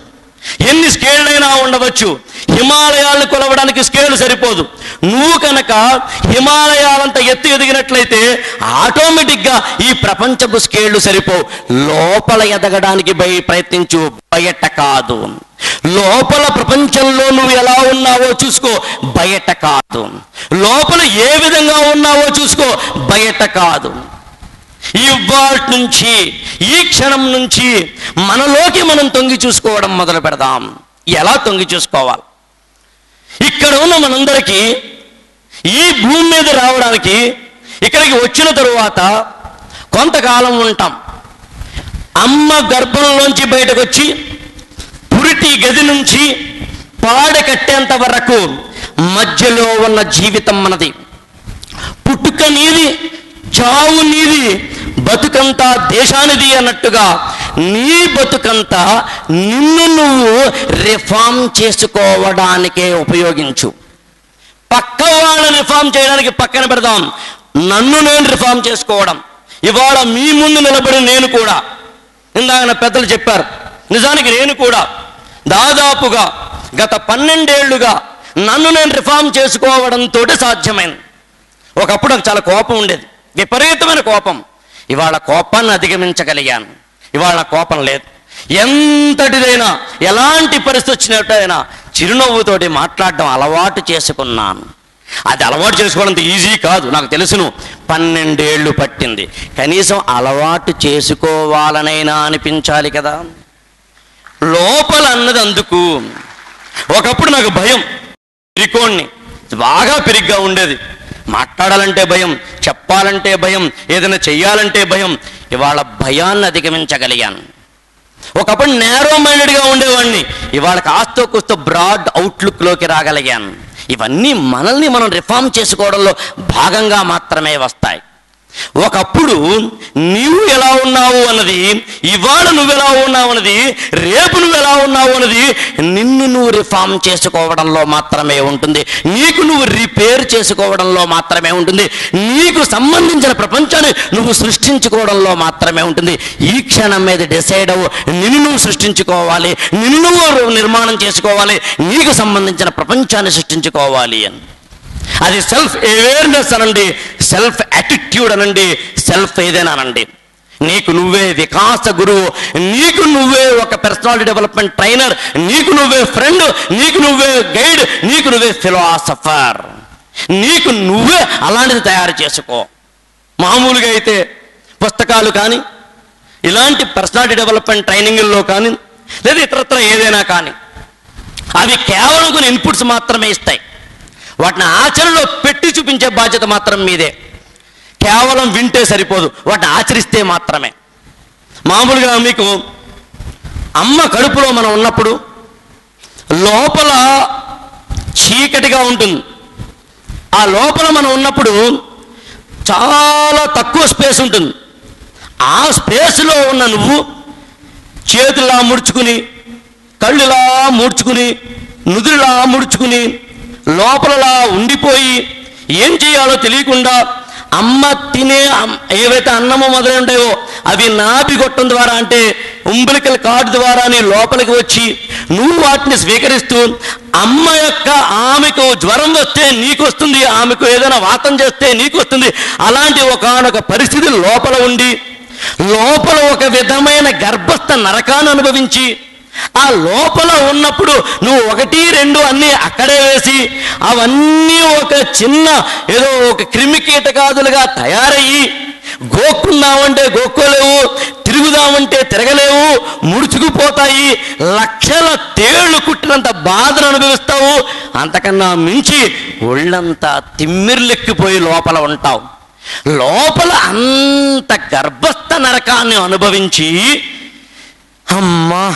Speaker 4: ఎన్ని స్కేళ్ళైనా ఉండవచ్చు. హిమాలయాలను కొలవడానికి స్కేలు సరిపోదు. నువ్వు కనుక హిమాలయాలంత ఎత్తు ఎదిగినట్లయితే ఆటోమేటిక్గా ఈ ప్రపంచపు స్కేళ్లు సరిపోవు. లోపల ఎదగడానికి ప్రయత్నించు, బయట కాదు. లోపల ప్రపంచంలో నువ్వు ఎలా ఉన్నావో చూసుకో, బయట కాదు. లోపల ఏ విధంగా ఉన్నావో చూసుకో, బయట కాదు. ఇవాళ నుంచి, ఈ క్షణం నుంచి మనలోకి మనం తొంగి చూసుకోవడం మొదలు పెడదాం. ఎలా తొంగి చూసుకోవాలి? ఇక్కడ ఉన్న మనందరికీ ఈ భూమి మీద రావడానికి, ఇక్కడికి వచ్చిన తరువాత కొంతకాలం ఉంటాం. అమ్మ గర్భంలోంచి బయటకు వచ్చి పురిటి గది నుంచి పాడ కట్టేంత వరకు మధ్యలో ఉన్న జీవితం మనది. పుట్టుక నీది, చావు నీది, బతుకంతా దేశానిది అన్నట్టుగా నీ బతుకంతా నిన్ను నువ్వు రిఫార్మ్ చేసుకోవడానికే ఉపయోగించు. పక్క వాళ్ళని రిఫార్మ్ చేయడానికి పక్కన పెడదాం, నన్ను నేను రిఫార్మ్ చేసుకోవడం. ఇవాళ మీ ముందు నిలబడి నేను కూడా, ఇందాక నా పెద్దలు చెప్పారు, నిజానికి నేను కూడా దాదాపుగా గత 12 ఏళ్లుగా నన్ను నేను రిఫార్మ్ చేసుకోవడంతో సాధ్యమైంది. ఒకప్పుడు నాకు చాలా కోపం ఉండేది, విపరీతమైన కోపం. ఇవాళ కోపాన్ని అధిగమించగలిగాను. ఇవాళ కోపం లేదు. ఎంతటిదైనా, ఎలాంటి పరిస్థితి వచ్చినట్టయినా చిరునవ్వుతోటి మాట్లాడడం అలవాటు చేసుకున్నాను. అది అలవాటు చేసుకోవడంత ఈజీ కాదు, నాకు తెలుసును. 12 ఏళ్ళు పట్టింది. కనీసం అలవాటు చేసుకోవాలనైనా అనిపించాలి కదా లోపల అన్నది. అందుకు ఒకప్పుడు నాకు భయం, పిరికోణ్ణి, బాగా పిరిగ్గా ఉండేది. మాట్లాడాలంటే భయం, చెప్పాలంటే భయం, ఏదైనా చెయ్యాలంటే భయం. ఇవాళ భయాన్ని అధిగమించగలిగాను. ఒకప్పుడు నేరో మైండెడ్గా ఉండేవాడిని, ఇవాళ కాస్తో కూస్తో బ్రాడ్ అవుట్లుక్లోకి రాగలిగాను. ఇవన్నీ మనల్ని మనం రిఫార్మ్ చేసుకోవడంలో భాగంగా మాత్రమే వస్తాయి. ఒకప్పుడు నీవు ఎలా ఉన్నావు అన్నది, ఇవాళ నువ్వెలా ఉన్నావు అన్నది, రేపు నువ్వెలా ఉన్నావు అన్నది నిన్ను నువ్వు రిఫార్మ్ చేసుకోవడంలో మాత్రమే ఉంటుంది. నీకు నువ్వు రిపేర్ చేసుకోవడంలో మాత్రమే ఉంటుంది. నీకు సంబంధించిన ప్రపంచాన్ని నువ్వు సృష్టించుకోవడంలో మాత్రమే ఉంటుంది. ఈ క్షణం మీద డిసైడ్ అవ్వు, నిన్ను నువ్వు సృష్టించుకోవాలి, నిన్ను నువ్వు నిర్మాణం చేసుకోవాలి, నీకు సంబంధించిన ప్రపంచాన్ని సృష్టించుకోవాలి అని. అది సెల్ఫ్ అవేర్నెస్ అనండి, సెల్ఫ్ యాటిట్యూడ్ అనండి, సెల్ఫ్ ఏదైనా అనండి. నీకు నువ్వే వికాస గురువు, నీకు నువ్వే ఒక పర్సనాలిటీ డెవలప్మెంట్ ట్రైనర్, నీకు నువ్వే ఫ్రెండ్, నీకు నువ్వే గైడ్, నీకు నువ్వే ఫిలాసఫర్. నీకు నువ్వే అలాంటిది తయారు చేసుకో. మామూలుగా అయితే పుస్తకాలు కానీ, ఇలాంటి పర్సనాలిటీ డెవలప్మెంట్ ట్రైనింగ్ల్లో కానీ, లేదా ఇతరత్ర ఏదైనా కానీ, అవి కేవలం కొన్ని ఇన్పుట్స్ మాత్రమే ఇస్తాయి. వాటిని ఆచరణలో పెట్టి చూపించే బాధ్యత మాత్రం మీదే. కేవలం వింటే సరిపోదు, వాటిని ఆచరిస్తే మాత్రమే. మామూలుగా మీకు అమ్మ కడుపులో మనం ఉన్నప్పుడు లోపల చీకటిగా ఉంటుంది. ఆ లోపల మనం ఉన్నప్పుడు చాలా తక్కువ స్పేస్ ఉంటుంది. ఆ స్పేస్లో ఉన్న నువ్వు చేతులా ముడుచుకుని, కళ్ళులా ముడుచుకుని, నుదురులా ముడుచుకుని, లోపలలా ఉండిపోయి ఏం చేయాలో తెలియకుండా అమ్మ తినే ఏవైతే అన్నము మొదలై ఉంటాయో అవి నాభి గొట్టం ద్వారా అంటే ఉంబిలికల్ కార్డు ద్వారా నీ లోపలికి వచ్చి నువ్వు వాటిని స్వీకరిస్తూ అమ్మ యొక్క ఆమెకు జ్వరం వస్తే నీకు వస్తుంది, ఆమెకు ఏదైనా వాతం చేస్తే నీకు వస్తుంది. అలాంటి ఒకానొక పరిస్థితి లోపల ఉండి లోపల ఒక విధమైన గర్భస్థ నరకాన్ని అనుభవించి ఆ లోపల ఉన్నప్పుడు నువ్వు 1, 2 అన్నీ అక్కడే వేసి అవన్నీ ఒక చిన్న ఏదో ఒక క్రిమి కీటకాదులుగా తయారయ్యి గోక్కుందామంటే గోక్కోలేవు, తిరుగుదామంటే తిరగలేవు, ముడుచుకుపోతాయి, లక్షల తేళ్లు కుట్టినంత బాధను అనుభవిస్తావు. అంతకన్నా మించి ఒళ్ళంతా తిమ్మిర్లెక్కిపోయి లోపల ఉంటావు. లోపల అంత గర్భస్థ నరకాన్ని అనుభవించి అమ్మా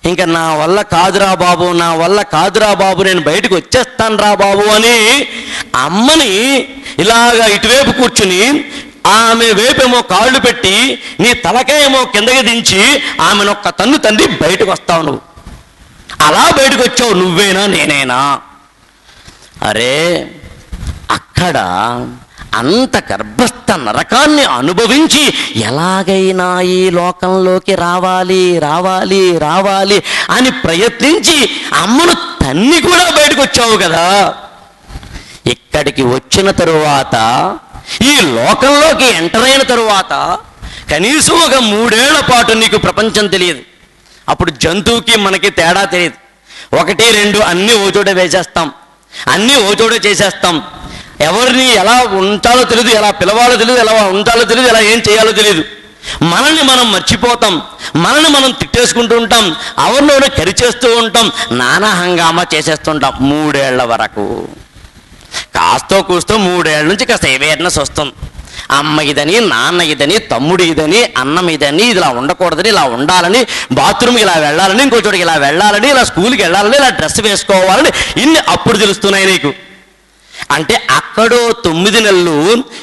Speaker 4: ఇంకా నా వల్ల కాదురా బాబు, నా వల్ల కాదురా బాబు, నేను బయటకు వచ్చేస్తాను రా బాబు అని అమ్మని ఇలాగా ఇటువైపు కూర్చుని ఆమె వైపేమో కాళ్ళు పెట్టి నీ తలకేమో కిందకి దించి ఆమెనొక్క తన్ను తండ్రి బయటకు వస్తావు. నువ్వు అలా బయటకు వచ్చావు, నువ్వేనా నేనేనా? అరే అక్కడ అంత గర్భస్థ నరకాన్ని అనుభవించి ఎలాగైనా ఈ లోకంలోకి రావాలి రావాలి రావాలి అని ప్రయత్నించి అమ్మను తన్ని కూడా బయటకు వచ్చావు కదా. ఇక్కడికి వచ్చిన తరువాత ఈ లోకంలోకి ఎంటర్ అయిన తరువాత కనీసం ఒక 3 ఏళ్ల పాటు నీకు ప్రపంచం తెలియదు. అప్పుడు జంతువుకి మనకి తేడా తెలియదు. 1, 2 అన్నీ ఓ చోట వేసేస్తాం, అన్నీ ఓ చోట చేసేస్తాం. ఎవరిని ఎలా ఉంచాలో తెలియదు, ఎలా పిలవాలో తెలియదు, ఎలా ఉంచాలో తెలియదు, ఎలా ఏం చేయాలో తెలియదు. మనల్ని మనం మర్చిపోతాం, మనల్ని మనం తిట్టేసుకుంటూ ఉంటాం, ఎవరినోనే కరిచేస్తూ ఉంటాం, నానా హంగామా చేసేస్తుంటాం 3 ఏళ్ల వరకు. కాస్తో కూస్తో 3 ఏళ్ల నుంచి కాస్త అవేర్నెస్ వస్తుంది. అమ్మ ఇదని, నాన్న ఇదని, తమ్ముడు ఇదని, అన్నం ఇదని, ఇలా ఉండకూడదని, ఇలా ఉండాలని, బాత్రూమ్కి ఇలా వెళ్ళాలని, ఇంకో చోటికి ఇలా వెళ్ళాలని, ఇలా స్కూల్కి వెళ్ళాలని, ఇలా డ్రెస్ వేసుకోవాలని ఇన్ని అప్పుడు తెలుస్తున్నాయి నీకు. అంటే అక్కడో 9 నెలలు,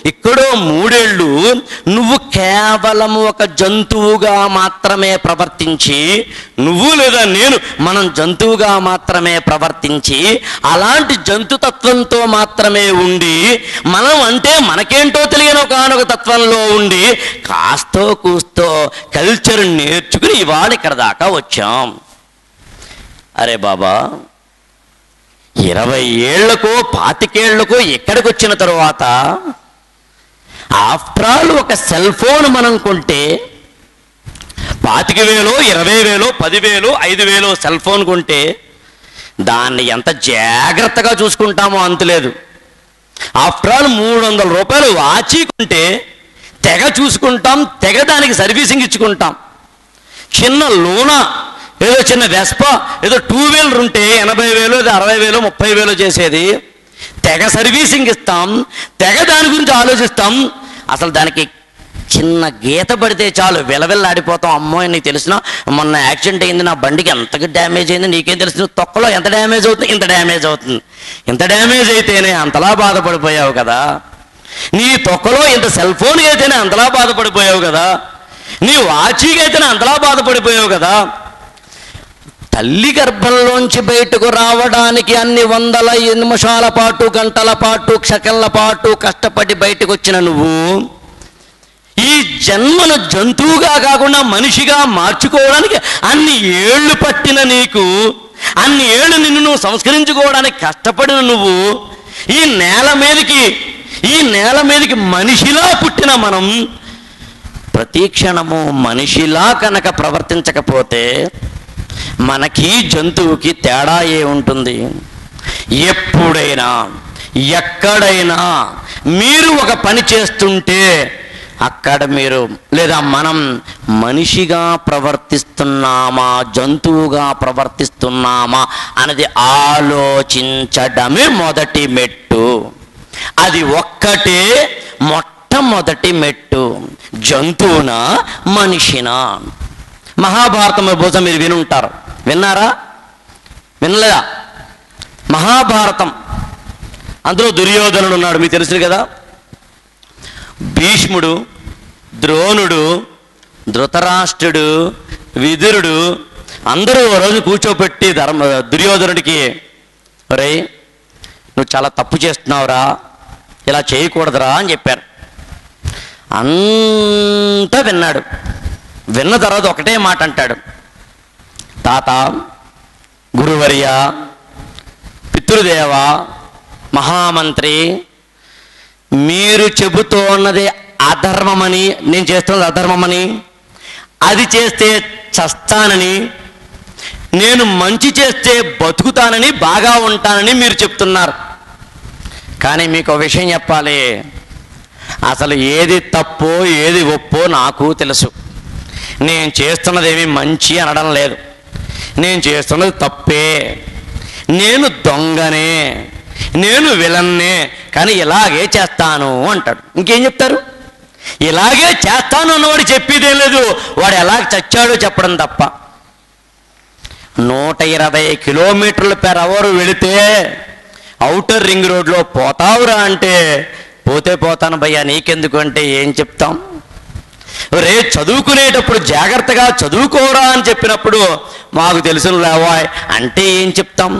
Speaker 4: ఇక్కడో 3 ఏళ్ళు నువ్వు కేవలం ఒక జంతువుగా మాత్రమే ప్రవర్తించి, నువ్వు లేదా నేను మనం జంతువుగా మాత్రమే ప్రవర్తించి అలాంటి జంతుతత్వంతో మాత్రమే ఉండి మనం అంటే మనకేంటో తెలియని ఒకనొక తత్వంలో ఉండి కాస్తో కూస్తో కల్చర్ నేర్చుకుని ఇవాళ ఇక్కడ దాకా వచ్చాం. అరే బాబా, 20 ఏళ్లకో 25 ఏళ్లకో ఎక్కడికి వచ్చిన తరువాత ఆఫ్టర్ ఆల్ ఒక సెల్ ఫోన్ మనం కొంటే 25,000, 20,000, 10,000, 5,000 సెల్ ఫోన్ కొంటే దాన్ని ఎంత జాగ్రత్తగా చూసుకుంటామో అంతులేదు. ఆఫ్టర్ ఆల్ 300 రూపాయలు వాచి కొంటే తెగ చూసుకుంటాం, తెగ దానికి సర్వీసింగ్ ఇచ్చుకుంటాం. చిన్న లూనా ఏదో చిన్న వెస్పా ఏదో 2 వీలర్ ఉంటే 80,000, 60,000, 30,000 చేసేది తెగ సర్వీసింగ్ ఇస్తాం, తెగ దాని గురించి ఆలోచిస్తాం. అసలు దానికి చిన్న గీత పడితే చాలు విలవిల్లాడిపోతాం. అమ్మో నీకు తెలిసిన మొన్న యాక్సిడెంట్ అయింది, నా బండికి ఎంతగా డ్యామేజ్ అయింది, నీకేం తెలిసిన, తొక్కలో ఎంత డ్యామేజ్ అవుతుంది, ఇంత డ్యామేజ్ అవుతుంది. ఇంత డ్యామేజ్ అయితేనే అంతలా బాధపడిపోయావు కదా, నీ తొక్కలో ఇంత సెల్ ఫోన్కి అయితేనే అంతలా బాధపడిపోయావు కదా, నీ వాచీకి అయితేనే అంతలా బాధపడిపోయావు కదా. తల్లి గర్భంలోంచి బయటకు రావడానికి అన్ని 100 నిమిషాల పాటు, గంటల పాటు, సెకన్ల పాటు కష్టపడి బయటకు వచ్చిన నువ్వు ఈ జన్మను జంతువుగా కాకుండా మనిషిగా మార్చుకోవడానికి అన్ని ఏళ్ళు పట్టిన నీకు, అన్ని ఏళ్ళు నిన్ను నువ్వు సంస్కరించుకోవడానికి కష్టపడిన నువ్వు ఈ నేల మీదకి మనిషిలా పుట్టిన మనం ప్రతి క్షణము మనిషిలా కనుక ప్రవర్తించకపోతే మనకి జంతువుకి తేడా ఏ ఉంటుంది? ఎప్పుడైనా ఎక్కడైనా మీరు ఒక పని చేస్తుంటే అక్కడ మీరు లేదా మనం మనిషిగా ప్రవర్తిస్తున్నామా జంతువుగా ప్రవర్తిస్తున్నామా అనేది ఆలోచించడమే మొదటి మెట్టు. అది ఒక్కటే మొట్టమొదటి మెట్టు. జంతువునా మనిషినా? మహాభారతం బహుశా మీరు వినుంటారు, విన్నారా? వినలేదా? మహాభారతం అందులో దుర్యోధనుడు ఉన్నాడు, మీకు తెలుసు కదా. భీష్ముడు, ద్రోణుడు, ధృతరాష్ట్రుడు, విదురుడు అందరూ ఓ రోజు కూర్చోపెట్టి దుర్యోధనుడికి, ఒరేయ్ నువ్వు చాలా తప్పు చేస్తున్నావురా, ఇలా చేయకూడదురా అని చెప్పారు. అంతా విన్నాడు. విన్న తర్వాత ఒకటే మాట అంటాడు, తాత, గురువర్య, పితృదేవ, మహామంత్రి, మీరు చెబుతున్నది అధర్మమని, నేను చేస్తున్నది అధర్మమని, అది చేస్తే చస్తానని, నేను మంచి చేస్తే బతుకుతానని, బాగా ఉంటానని మీరు చెప్తున్నారు. కానీ మీకు విషయం చెప్పాలి, అసలు ఏది తప్పో ఏది ఒప్పో నాకు తెలుసు. నేను చేస్తున్నది ఏమీ మంచి అనడం లేదు, నేను చేస్తున్నది తప్పే, నేను దొంగనే, నేను విలన్నే, కానీ ఇలాగే చేస్తాను అంటాడు. ఇంకేం చెప్తారు? ఇలాగే చేస్తాను అన్నవాడు చెప్పేదేం లేదు, వాడు ఎలా చచ్చాడో చెప్పడం తప్ప. 120 km/h వెళితే ఔటర్ రింగ్ రోడ్లో పోతావురా అంటే, పోతే పోతాను భయ్యా, నీకెందుకు అంటే ఏం చెప్తాం? రే చదువుకునేటప్పుడు జాగ్రత్తగా చదువుకోరా అని చెప్పినప్పుడు మాకు తెలుసును లేవాయ్ అంటే ఏం చెప్తాం?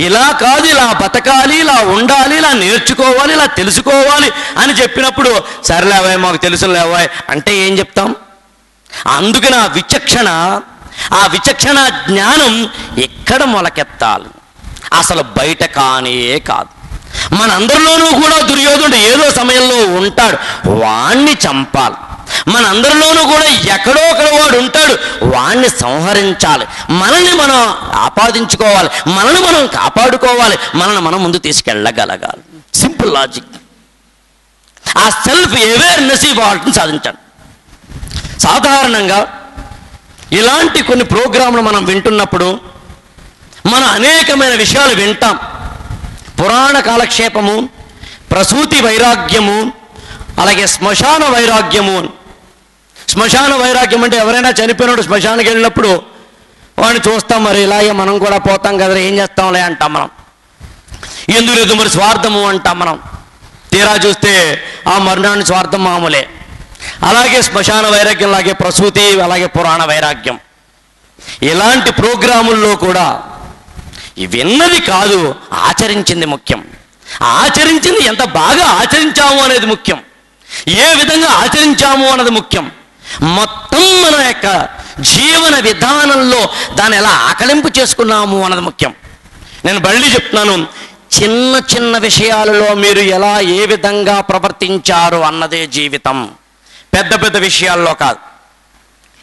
Speaker 4: ఇలా కాదు, ఇలా బతకాలి, ఇలా ఉండాలి, ఇలా నేర్చుకోవాలి, ఇలా తెలుసుకోవాలి అని చెప్పినప్పుడు సరేలేవాయ్ మాకు తెలుసును లేవాయ్ అంటే ఏం చెప్తాం? అందుకని ఆ విచక్షణ జ్ఞానం ఎక్కడ మొలకెత్తాలి? అసలు బయట కానే కాదు. మనందరిలోనూ కూడా దుర్యోధనుడు ఏదో సమయంలో ఉంటాడు, వాణ్ణి చంపాలి. మనందరిలోనూ కూడా ఎక్కడో ఒకడు వాడు ఉంటాడు, వాణ్ణి సంహరించాలి. మనల్ని మనం ఆపాదించుకోవాలి, మనల్ని మనం కాపాడుకోవాలి, మనల్ని మనం ముందు తీసుకెళ్ళగలగాలి. Simple logic. ఆ సెల్ఫ్ అవేర్నెస్ వాటిని సాధించాలి. సాధారణంగా ఇలాంటి కొన్ని ప్రోగ్రాంలు మనం వింటున్నప్పుడు మనం అనేకమైన విషయాలు వింటాం. పురాణ కాలక్షేపము, ప్రసూతి వైరాగ్యము, అలాగే శ్మశాన వైరాగ్యము. శ్మశాన వైరాగ్యం అంటే ఎవరైనా చనిపోయినప్పుడు శ్మశానికి వెళ్ళినప్పుడు వాడిని చూస్తాం, మరి ఇలాగే మనం కూడా పోతాం కదా, ఏం చేస్తాంలే అంటాం మనం. ఎందుకు లేదు మరి స్వార్థము అంటాం మనం. తీరా చూస్తే ఆ మరణాన్ని స్వార్థం మామూలే. అలాగే శ్మశాన వైరాగ్యం, అలాగే ప్రసూతి, అలాగే పురాణ వైరాగ్యం. ఇలాంటి ప్రోగ్రాముల్లో కూడా విన్నది కాదు, ఆచరించింది ముఖ్యం. ఆచరించింది ఎంత బాగా ఆచరించాము అనేది ముఖ్యం, ఏ విధంగా ఆచరించాము అన్నది ముఖ్యం. మొత్తం మన యొక్క జీవన విధానంలో దాన్ని ఎలా ఆకలింపు చేసుకున్నాము అన్నది ముఖ్యం. నేను మళ్ళీ చెప్తున్నాను, చిన్న చిన్న విషయాలలో మీరు ఎలా ఏ విధంగా ప్రవర్తించారు అన్నదే జీవితం, పెద్ద పెద్ద విషయాల్లో కాదు.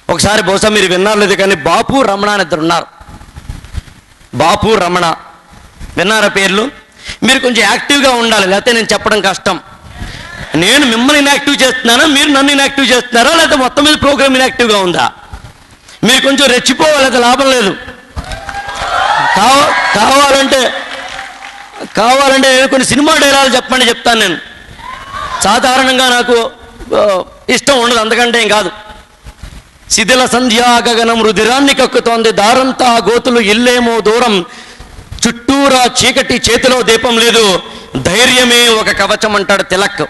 Speaker 4: ఒకసారి బహుశా మీరు విన్నారు లేదు కానీ బాపు రమణ అని ఇద్దరు ఉన్నారు. బాపు రమణ విన్నారా పేర్లు? మీరు కొంచెం యాక్టివ్గా ఉండాలి, లేకపోతే నేను చెప్పడం కష్టం. నేను మిమ్మల్ని ఇన్యాక్టివ్ చేస్తున్నానా, మీరు నన్ను ఇన్యాక్టివ్ చేస్తున్నారా, లేకపోతే మొత్తం మీద ప్రోగ్రామ్ ఇన్యాక్టివ్గా ఉందా? మీరు కొంచెం రెచ్చిపోవాలి, అయితే లాభం లేదు. కావాలంటే కొన్ని సినిమా డైలాగులు చెప్పండి, చెప్తాను. నేను సాధారణంగా నాకు ఇష్టం ఉండదు, అందుకంటే ఏం కాదు. శిథిల సంధ్యా గగనం రుధిరాన్ని కక్కుతోంది, దారంతా గోతులు ఇల్లేమో దూరం, చుట్టూరా చీకటి చేతిలో దీపం లేదు, ధైర్యమే ఒక కవచం అంటాడు తిలక్.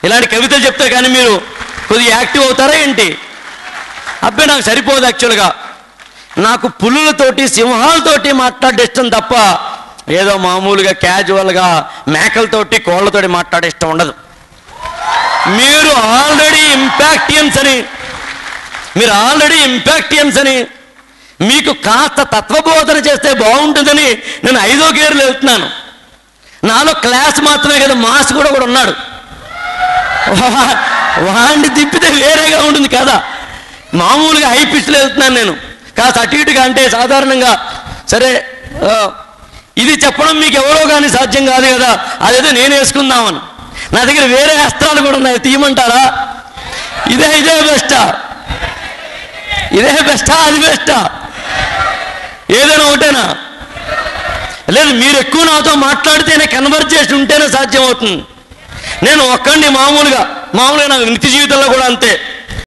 Speaker 4: ఇలాంటి కవితలు చెప్తే కానీ మీరు కొద్దిగా యాక్టివ్ అవుతారా ఏంటి? అబ్బాయి నాకు సరిపోదు. యాక్చువల్గా నాకు పులులతోటి సింహాలతోటి మాట్లాడే ఇష్టం తప్ప ఏదో మామూలుగా క్యాజువల్గా మేకలతోటి కోళ్ళతోటి మాట్లాడే ఇష్టం ఉండదు. మీరు ఆల్రెడీ ఇంపాక్టియన్స్ అని మీకు కాస్త తత్వబోధన చేస్తే బాగుంటుందని నేను 5వ గేర్లో వెళ్తున్నాను. నాలో క్లాస్ మాత్రమే కదా, మాస్ కూడా ఉన్నాడు. వాడిని తిప్పితే వేరేగా ఉంటుంది కదా. మామూలుగా హై పిచ్లో వెళ్తున్నాను నేను, కాస్త అటు ఇటుగా. అంటే సాధారణంగా సరే ఇది చెప్పడం మీకు ఎవరో కానీ సాధ్యం కాదు కదా, అదేదో నేను వేసుకుందామని. నా దగ్గర వేరే అస్త్రాలు కూడా ఉన్నాయి, తీయమంటారా? ఇదే బెస్టా? అది బెస్టా? ఏదైనా ఒకటేనా? లేదు, మీరు ఎక్కువ నాతో మాట్లాడితేనే కన్వర్జేషన్ ఉంటేనే సాధ్యం అవుతుంది. నేను ఒక్కడిని మామూలుగా నాకు నిత్య జీవితంలో కూడా అంతే.